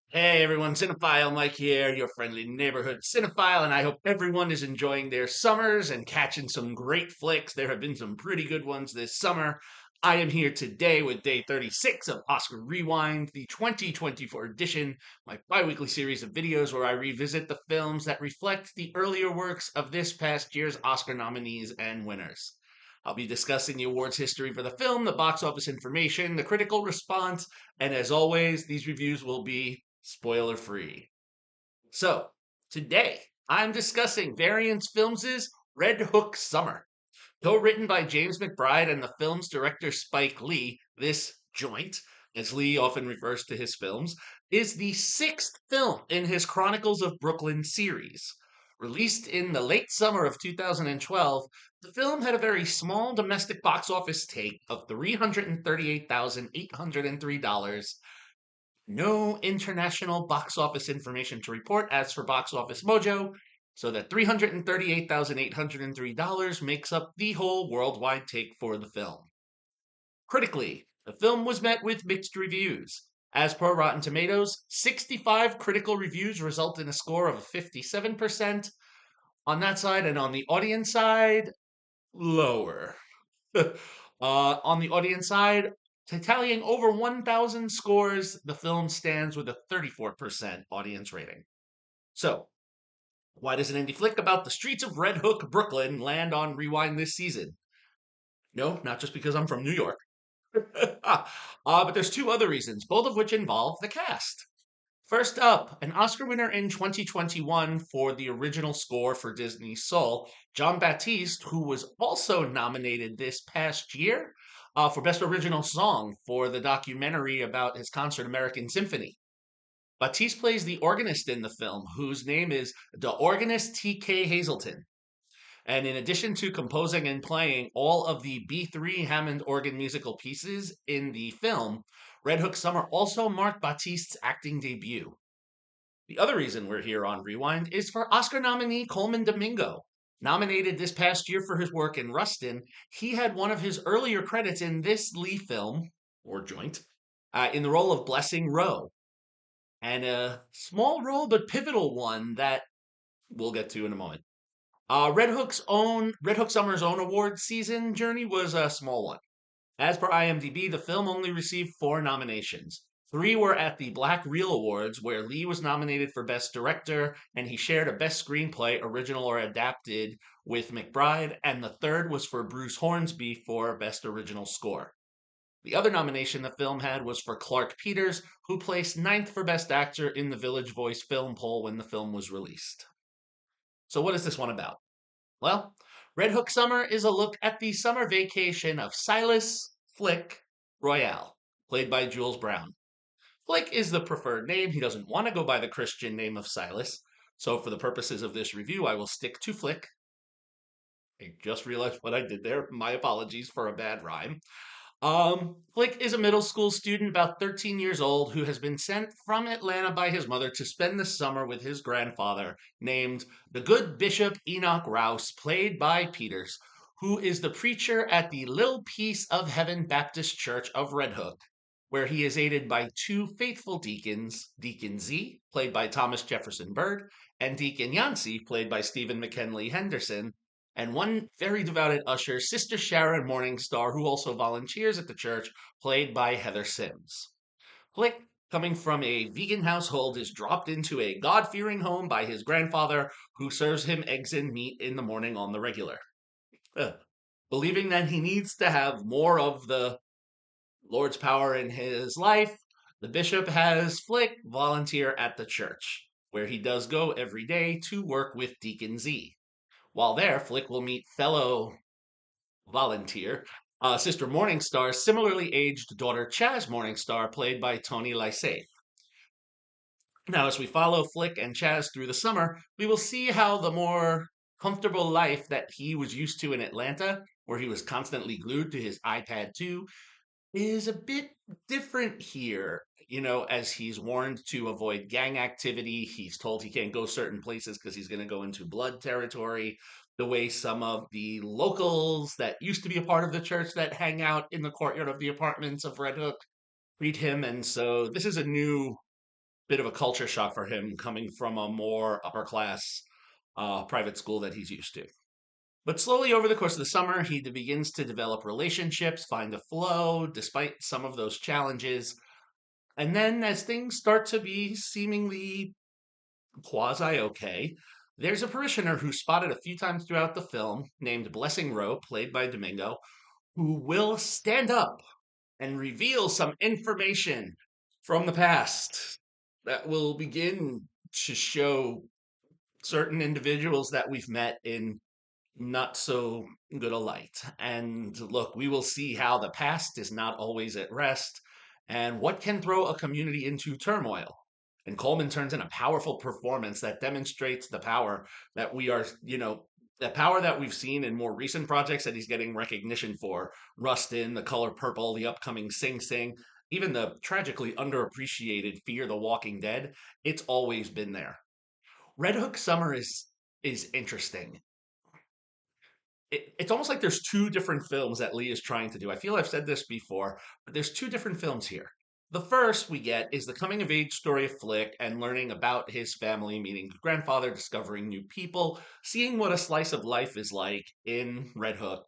Hey everyone, Cinephile Mike here, your friendly neighborhood cinephile, and I hope everyone is enjoying their summers and catching some great flicks. There have been some pretty good ones this summer. I am here today with day 36 of Oscar Rewind, the 2024 edition, my bi-weekly series of videos where I revisit the films that reflect the earlier works of this past year's Oscar nominees and winners. I'll be discussing the awards history for the film, the box office information, the critical response, and as always, these reviews will be spoiler free. So, today I'm discussing Variance Films' Red Hook Summer. Co-written by James McBride and the film's director Spike Lee, this joint, as Lee often refers to his films, is the sixth film in his Chronicles of Brooklyn series. Released in the late summer of 2012, the film had a very small domestic box office take of $338,803. No international box office information to report as for Box Office Mojo, so that $338,803 makes up the whole worldwide take for the film. Critically, the film was met with mixed reviews. As per Rotten Tomatoes, 65 critical reviews result in a score of 57% on that side, and on the audience side, lower. On the audience side, tallying over 1,000 scores, the film stands with a 34% audience rating. So, why does an indie flick about the streets of Red Hook, Brooklyn land on Rewind this season? No, not just because I'm from New York. But there's two other reasons, both of which involve the cast. First up, an Oscar winner in 2021 for the original score for Disney's Soul, Jon Batiste, who was also nominated this past year for Best Original Song for the documentary about his concert American Symphony. Batiste plays the organist in the film, whose name is the organist T.K. Hazelton. And in addition to composing and playing all of the B3 Hammond organ musical pieces in the film, Red Hook Summer also marked Batiste's acting debut. The other reason we're here on Rewind is for Oscar nominee Coleman Domingo. Nominated this past year for his work in Rustin, he had one of his earlier credits in this Lee film, or joint, in the role of Blessing Rowe, and a small role but pivotal one that we'll get to in a moment. Red Hook Summer's own award season journey was a small one. As per IMDb, the film only received four nominations. Three were at the Black Reel Awards, where Lee was nominated for Best Director, and he shared a Best Screenplay, Original or Adapted, with McBride, and the third was for Bruce Hornsby for Best Original Score. The other nomination the film had was for Clark Peters, who placed ninth for Best Actor in the Village Voice film poll when the film was released. So, what is this one about? Well, Red Hook Summer is a look at the summer vacation of Silas Flick Royale, played by Jules Brown. Flick is the preferred name. He doesn't want to go by the Christian name of Silas. So, for the purposes of this review, I will stick to Flick. I just realized what I did there. My apologies for a bad rhyme. Flick is a middle school student about 13 years old who has been sent from Atlanta by his mother to spend the summer with his grandfather, named the good Bishop Enoch Rouse, played by Peters, who is the preacher at the Little Piece of Heaven Baptist Church of Red Hook, where he is aided by two faithful deacons, Deacon Z, played by Thomas Jefferson Bird, and Deacon Yancey, played by Stephen McKinley Henderson, and one very devoted usher, Sister Sharon Morningstar, who also volunteers at the church, played by Heather Sims. Flick, coming from a vegan household, is dropped into a God fearing home by his grandfather, who serves him eggs and meat in the morning on the regular. Believing that he needs to have more of the Lord's power in his life, the bishop has Flick volunteer at the church, where he does go every day to work with Deacon Z. While there, Flick will meet fellow volunteer, Sister Morningstar's similarly aged daughter Chaz Morningstar, played by Tony Lysafe. Now, as we follow Flick and Chaz through the summer, we will see how the more comfortable life that he was used to in Atlanta, where he was constantly glued to his iPad 2, is a bit different here. As he's warned to avoid gang activity, he's told he can't go certain places because he's going to go into blood territory. The way some of the locals that used to be a part of the church that hang out in the courtyard of the apartments of Red Hook treat him. And so this is a new bit of a culture shock for him coming from a more upper class private school that he's used to. But slowly over the course of the summer, he begins to develop relationships, find a flow despite some of those challenges. And then, as things start to be seemingly quasi okay, there's a parishioner who's spotted a few times throughout the film named Blessing Rowe, played by Domingo, who will stand up and reveal some information from the past that will begin to show certain individuals that we've met in not so good a light. And look, we will see how the past is not always at rest and what can throw a community into turmoil. And Coleman turns in a powerful performance that demonstrates the power that we are, the power that we've seen in more recent projects that he's getting recognition for. Rustin, The Color Purple, the upcoming Sing Sing, even the tragically underappreciated Fear the Walking Dead. It's always been there. Red Hook Summer is interesting. It's almost like there's two different films that Lee is trying to do. I feel I've said this before, but there's two different films here. The first we get is the coming of age story of Flick and learning about his family, meeting his grandfather, discovering new people, seeing what a slice of life is like in Red Hook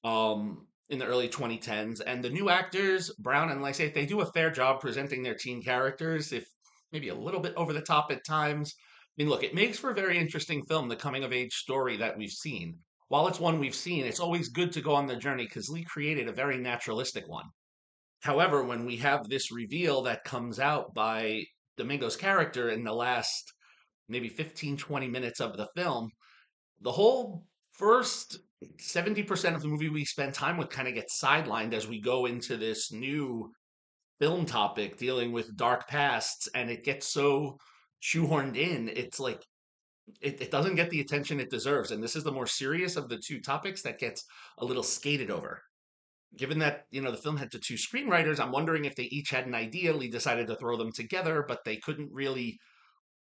in the early 2010s. And the new actors, Brown and Lysate, they do a fair job presenting their teen characters, if maybe a little bit over the top at times. I mean, look, it makes for a very interesting film, the coming of age story that we've seen. While it's one we've seen, it's always good to go on the journey because Lee created a very naturalistic one. However, when we have this reveal that comes out by Domingo's character in the last maybe 15, 20 minutes of the film, the whole first 70% of the movie we spend time with kind of gets sidelined as we go into this new film topic dealing with dark pasts, and it gets so shoehorned in. It's like it doesn't get the attention it deserves. And this is the more serious of the two topics that gets a little skated over. Given that, the film had the two screenwriters, I'm wondering if they each had an idea. Lee decided to throw them together, but they couldn't really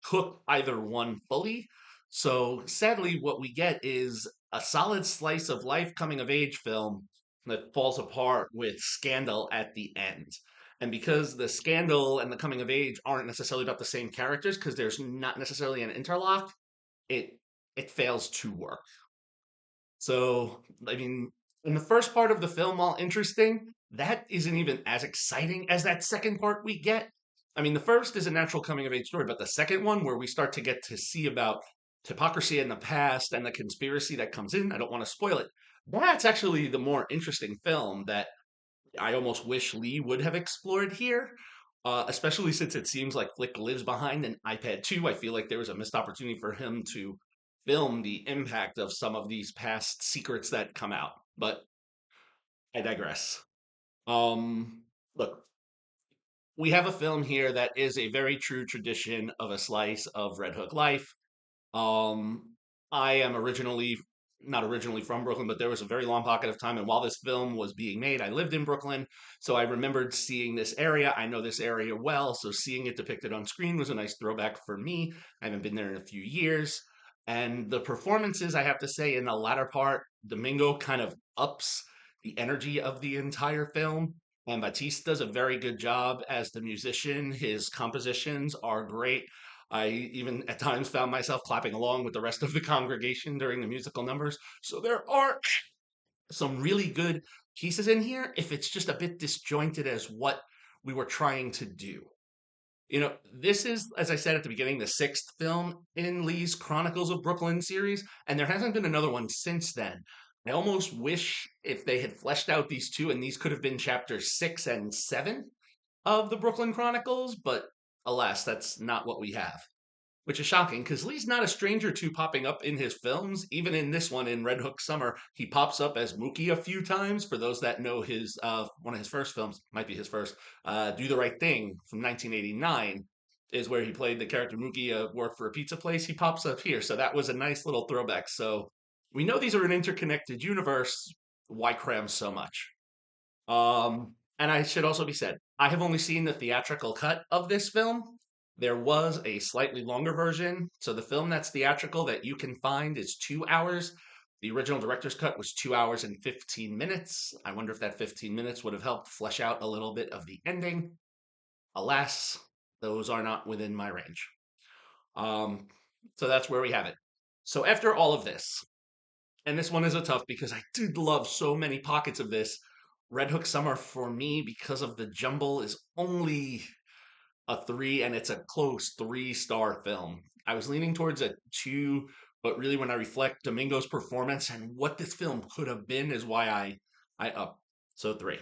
cook either one fully. So sadly, what we get is a solid slice of life coming of age film that falls apart with scandal at the end. And because the scandal and the coming of age aren't necessarily about the same characters, because there's not necessarily an interlock, it it fails to work. So, I mean, in the first part of the film, while interesting, that isn't even as exciting as that second part we get. I mean, the first is a natural coming of age story, but the second one, where we start to get to see about hypocrisy in the past and the conspiracy that comes in, I don't want to spoil it. That's actually the more interesting film that I almost wish Lee would have explored here, especially since it seems like Flick lives behind an iPad 2. I feel like there was a missed opportunity for him to film the impact of some of these past secrets that come out. But I digress. Look, we have a film here that is a very true tradition of a slice of Red Hook life. Um, I am originally not originally from Brooklyn, but there was a very long pocket of time. And while this film was being made, I lived in Brooklyn. So I remembered seeing this area. I know this area well. So seeing it depicted on screen was a nice throwback for me. I haven't been there in a few years. And the performances, I have to say, in the latter part, Domingo kind of ups the energy of the entire film. And Batiste does a very good job as the musician. His compositions are great. I even at times found myself clapping along with the rest of the congregation during the musical numbers. So there are some really good pieces in here if it's just a bit disjointed as what we were trying to do. This is, as I said at the beginning, the sixth film in Lee's Chronicles of Brooklyn series, and there hasn't been another one since then. I almost wish if they had fleshed out these two, and these could have been chapters 6 and 7 of the Brooklyn Chronicles, but alas, that's not what we have, which is shocking because Lee's not a stranger to popping up in his films. Even in this one, in Red Hook Summer, he pops up as Mookie a few times. For those that know his one of his first films, might be his first, Do the Right Thing from 1989, is where he played the character Mookie, worked for a pizza place. He pops up here, so that was a nice little throwback. So we know these are an interconnected universe. Why cram so much? And I should also be said, I have only seen the theatrical cut of this film. There was a slightly longer version. So the film that's theatrical that you can find is 2 hours. The original director's cut was 2 hours and 15 minutes. I wonder if that 15 minutes would have helped flesh out a little bit of the ending. Alas, Those are not within my range. Um, so that's where we have it. So after all of this, and this one is a tough because I did love so many pockets of this. Red Hook Summer for me, because of the jumble, is only a three, and it's a close 3-star film. I was leaning towards a two, but really, when I reflect Domingo's performance and what this film could have been, is why I up. So three.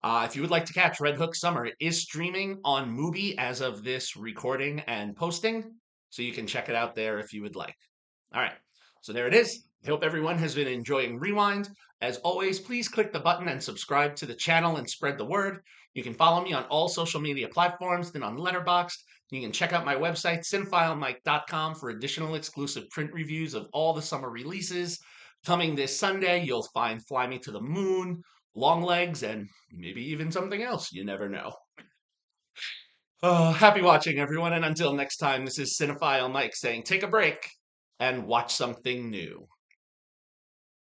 If you would like to catch Red Hook Summer, it is streaming on Mubi as of this recording and posting, so you can check it out there if you would like. All right, so there it is. I hope everyone has been enjoying Rewind. As always, please click the button and subscribe to the channel and spread the word. You can follow me on all social media platforms, then on Letterboxd. You can check out my website, cinephilemike.com, for additional exclusive print reviews of all the summer releases. Coming this Sunday, you'll find Fly Me to the Moon, Longlegs, and maybe even something else. You never know. Happy watching, everyone, and until next time, this is Cinephile Mike saying take a break and watch something new.